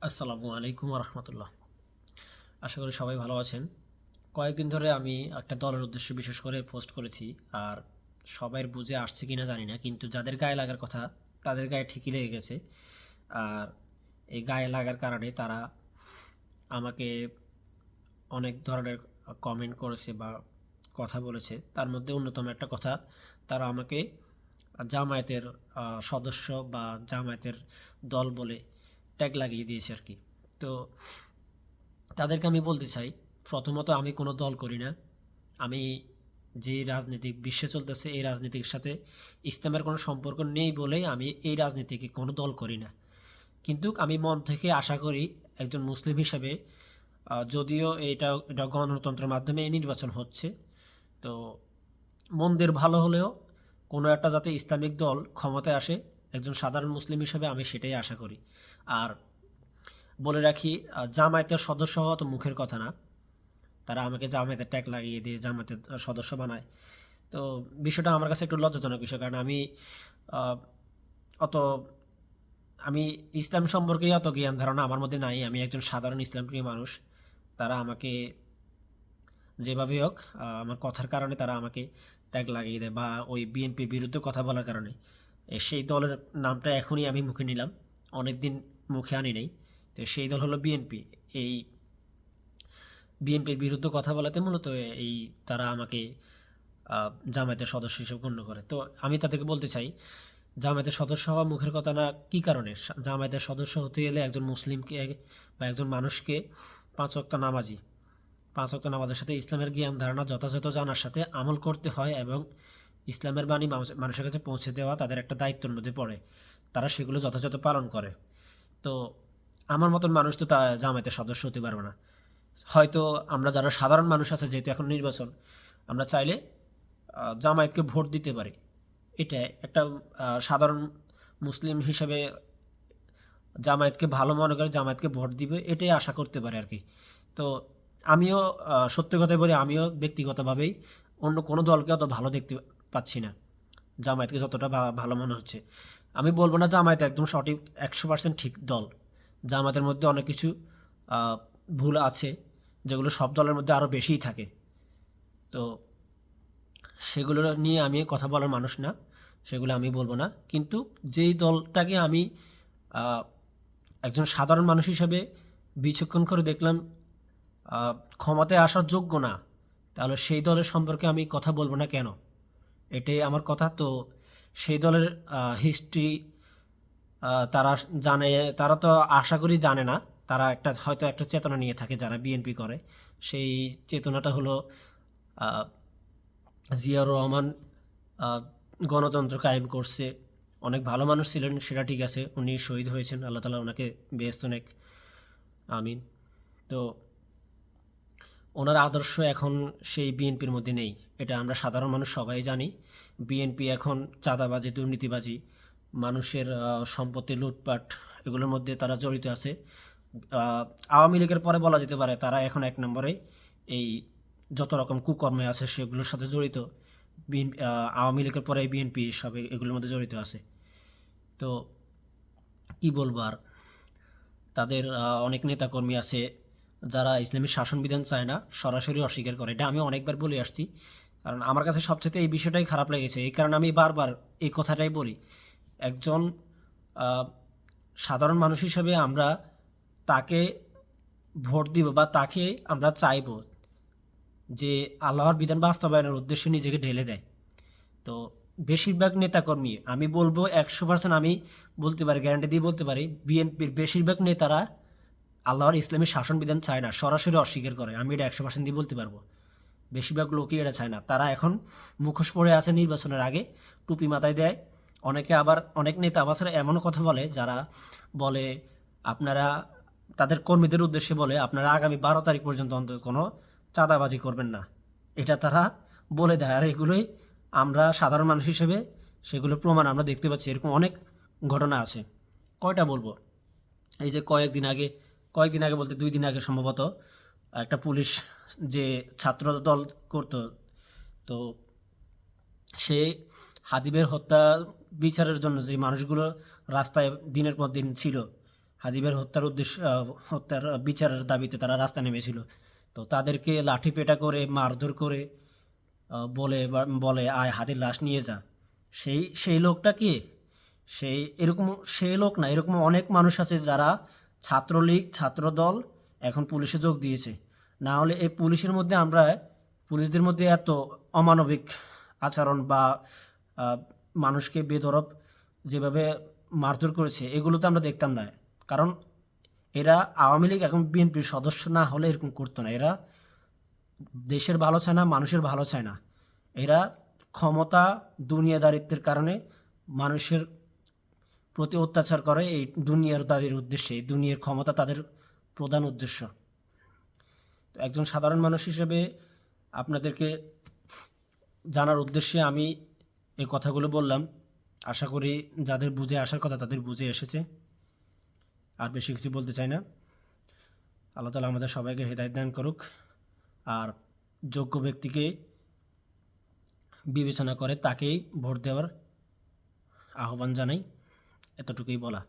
আসসালামু আলাইকুম রহমতুল্লাহ। আশা করি সবাই ভালো আছেন। কয়েকদিন ধরে আমি একটা দলের উদ্দেশ্যে বিশেষ করে পোস্ট করেছি। আর সবাইয়ের বুঝে আসছে কিনা জানি না, কিন্তু যাদের গায়ে লাগার কথা তাদের গায়ে ঠিকই লেগে গেছে। আর এই গায়ে লাগার কারণে তারা আমাকে অনেক ধরনের কমেন্ট করেছে বা কথা বলেছে। তার মধ্যে অন্যতম একটা কথা, তারা আমাকে জামায়াতের সদস্য বা জামায়াতের দল বলে ট্যাগ লাগিয়ে দিয়েছে আর কি। তো তাদেরকে আমি বলতে চাই, প্রথমত আমি কোনো দল করি না। আমি যে রাজনীতিক বিশ্বে চলতেছে এই রাজনীতির সাথে ইসলামের কোনো সম্পর্ক নেই বলেই আমি এই রাজনীতিকে কোনো দল করি না। কিন্তু আমি মন থেকে আশা করি একজন মুসলিম হিসেবে, যদিও এটা গণতন্ত্রের মাধ্যমে নির্বাচন হচ্ছে, তো মন্দের ভালো হলেও কোনো একটা যাতে ইসলামিক দল ক্ষমতায় আসে, একজন সাধারণ মুসলিম হিসেবে আমি সেটাই আশা করি। আর বলে রাখি, জামায়াতের সদস্য হওয়া তো মুখের কথা না। তারা আমাকে জামায়াতের ট্যাগ লাগিয়ে দিয়ে জামায়াতের সদস্য বানায়। তো বিষয়টা আমার কাছে একটু লজ্জাজনক বিষয়, কারণ আহ, অত আমি ইসলাম সম্পর্কে অত জ্ঞান ধারণা আমার মধ্যে নাই। আমি একজন সাধারণ ইসলামপ্রিয় মানুষ। তারা আমাকে যেভাবে হোক, আমার কথার কারণে তারা আমাকে ট্যাগ লাগিয়ে দেয়, বা ওই বিএনপির বিরুদ্ধে কথা বলার কারণে সেই দলের নামটা এখনই আমি মুখে নিলাম, অনেক দিন মুখে আনি নাই। তো সেই দল হলো বিএনপি। এই বিএনপির বিরুদ্ধে কথা বলাতে মূলত এই তারা আমাকে জামায়াতের সদস্য হিসেবে গণ্য করে। তো আমি তাদেরকে বলতে চাই, জামায়াতের সদস্য হওয়া মুখের কথা না, কী কারণে জামায়াতের সদস্য হতে গেলে একজন মুসলিমকে বা একজন মানুষকে পাঁচ ওয়াক্ত নামাজি, পাঁচ ওয়াক্ত নামাজের সাথে ইসলামের জ্ঞান ধারণা যথাযথ জানার সাথে আমল করতে হয়, এবং ইসলামের বাণী মানুষের কাছে পৌঁছে দেওয়া তাদের একটা দায়িত্বের মধ্যে পড়ে। তারা সেগুলো যথাযথ পালন করে। তো আমার মতন মানুষ তো তা জামায়াতের সদস্য হতে পারবে না। হয়তো আমরা যারা সাধারণ মানুষ আছে, যেহেতু এখন নির্বাচন, আমরা চাইলে জামায়াতকে ভোট দিতে পারি। এটা একটা সাধারণ মুসলিম হিসেবে জামায়াতকে ভালো মনে করে জামায়াতকে ভোট দিবে, এটাই আশা করতে পারে আর কি। তো আমিও সত্যি কথাই বলি, আমিও ব্যক্তিগতভাবেই অন্য কোনো দলকে অত ভালো দেখতে পাচ্ছি না, জামায়াতকে যতটা ভালো মনে হচ্ছে। আমি বলবো না জামায়াত একদম সঠিক 100% ঠিক দল। জামায়াতের মধ্যে অনেক কিছু আহ, ভুল আছে, যেগুলো সব দলের মধ্যে আরও বেশিই থাকে। তো সেগুলো নিয়ে আমি কথা বলার মানুষ না, সেগুলো আমি বলবো না। কিন্তু যেই দলটাকে আমি আহ, একজন সাধারণ মানুষ হিসেবে বিচক্ষণ করে দেখলাম ক্ষমতায় আসার যোগ্য না, তাহলে সেই দলের সম্পর্কে আমি কথা বলবো না কেন? এটাই আমার কথা। তো সেই দলের হিস্ট্রি তারা জানে, তারা তো আশা করি জানে না। তারা হয়তো একটা চেতনা নিয়ে থাকে যারা বিএনপি করে। সেই চেতনাটা হলো আহ, জিয়াউর রহমান আহ, গণতন্ত্র কায়েম করছে। অনেক ভালো মানুষ ছিলেন, সেটা ঠিক আছে, উনি শহীদ হয়েছেন, আল্লাহ তালা ওনাকে বেহেস্ত নেক, আমিন। তো ওনার আদর্শ এখন সেই বিএনপির মধ্যে নেই, এটা আমরা সাধারণ মানুষ সবাই জানি। বিএনপি এখন চাঁদাবাজি, দুর্নীতিবাজি, মানুষের সম্পত্তি লুটপাট, এগুলোর মধ্যে তারা জড়িত আছে। আওয়ামী লীগের পরে বলা যেতে পারে তারা এখন এক নম্বরে এই যত রকম কুকর্মে আছে সেগুলোর সাথে জড়িত। আওয়ামী লীগের পরে বিএনপি সব এগুলোর মধ্যে জড়িত আছে। তো কি বলবো আর, তাদের অনেক নেতাকর্মী আছে যারা ইসলামী শাসনবিধান চায় না, সরাসরি অস্বীকার করে। এটা আমি অনেকবার বলে আসছি, কারণ আমার কাছে সবচেয়ে এই বিষয়টাই খারাপ লেগেছে। এই কারণে আমি বারবার এই কথাটাই বলি, একজন আহ, সাধারণ মানুষ হিসেবে আমরা তাকে ভোট দিব বা তাকে আমরা চাইব যে আল্লাহর বিধান বাস্তবায়নের উদ্দেশ্যে নিজেকে ঢেলে দেয়। তো বেশিরভাগ নেতাকর্মী, আমি বলবো 100%, আমি বলতে পারি, গ্যারান্টি দিয়ে বলতে পারি, বিএনপির বেশিরভাগ নেতারা আল্লাহর ইসলামী শাসন বিধান চায় না, সরাসরি অস্বীকার করে। আমি এটা 100% দিয়ে বলতে পারবো। বেশিরভাগ লোকই এটা চায় না। তারা এখন মুখোশ পড়ে আছে নির্বাচনের আগে, টুপি মাথায় দেয়। অনেকে আবার, অনেক নেতা আবার এমনও কথা বলে যারা বলে আপনারা, তাদের কর্মীদের উদ্দেশ্যে বলে আপনারা আগামী 12 তারিখ পর্যন্ত অন্তত কোনো চাঁদাবাজি করবেন না। এটা তারা বলে দেয়। আর এগুলোই আমরা সাধারণ মানুষ হিসেবে সেগুলোর প্রমাণ আমরা দেখতে পাচ্ছি। এরকম অনেক ঘটনা আছে। কয়টা বলবো? এই যে কয়েকদিন আগে বলতে 2 দিন আগে সম্ভবত একটা পুলিশ যে ছাত্র দল করতো, তো সে হাদিবের হত্যা বিচারের জন্য যে মানুষগুলো রাস্তায় দিনের পর দিন ছিল, হাদিবের হত্যার বিচারের দাবিতে তারা রাস্তা নেমেছিল। তো তাদেরকে লাঠিপেটা করে মারধর করে বলে আয় হাদির লাশ নিয়ে যা। সেই লোকটা কে? সেই লোক না, এরকম অনেক মানুষ আছে যারা ছাত্রলীগ ছাত্রদল এখন পুলিশে যোগ দিয়েছে। না হলে এই পুলিশদের মধ্যে এত অমানবিক আচরণ বা মানুষকে বেধড়ক যেভাবে মারধর করেছে এগুলো তো আমরা দেখতাম না। কারণ এরা আওয়ামী লীগ এখন বিএনপির সদস্য না হলে এরকম করতো না। এরা দেশের ভালো চায় না, মানুষের ভালো চায় না। এরা ক্ষমতা দুনিয়াদারিত্বের কারণে মানুষের প্রতি অত্যাচার করে এই দুনিয়াদারির উদ্দেশ্যে। এই দুনিয়ার ক্ষমতা তাদের প্রধান উদ্দেশ্য। তো একজন সাধারণ মানুষ হিসেবে আপনাদেরকে জানার উদ্দেশ্যে আমি এই কথাগুলো বললাম। আশা করি যাদের বুঝে আসার কথা তাদের বুঝে এসেছে। আর বেশি কিছু বলতে চাই না। আল্লাহ তাআলা আমাদের সবাইকে হেদায়েত দান করুক, আর যোগ্য ব্যক্তিকে বিবেচনা করে তাকেই ভোট দেওয়ার আহ্বান জানাই। এতটুকুই বলা।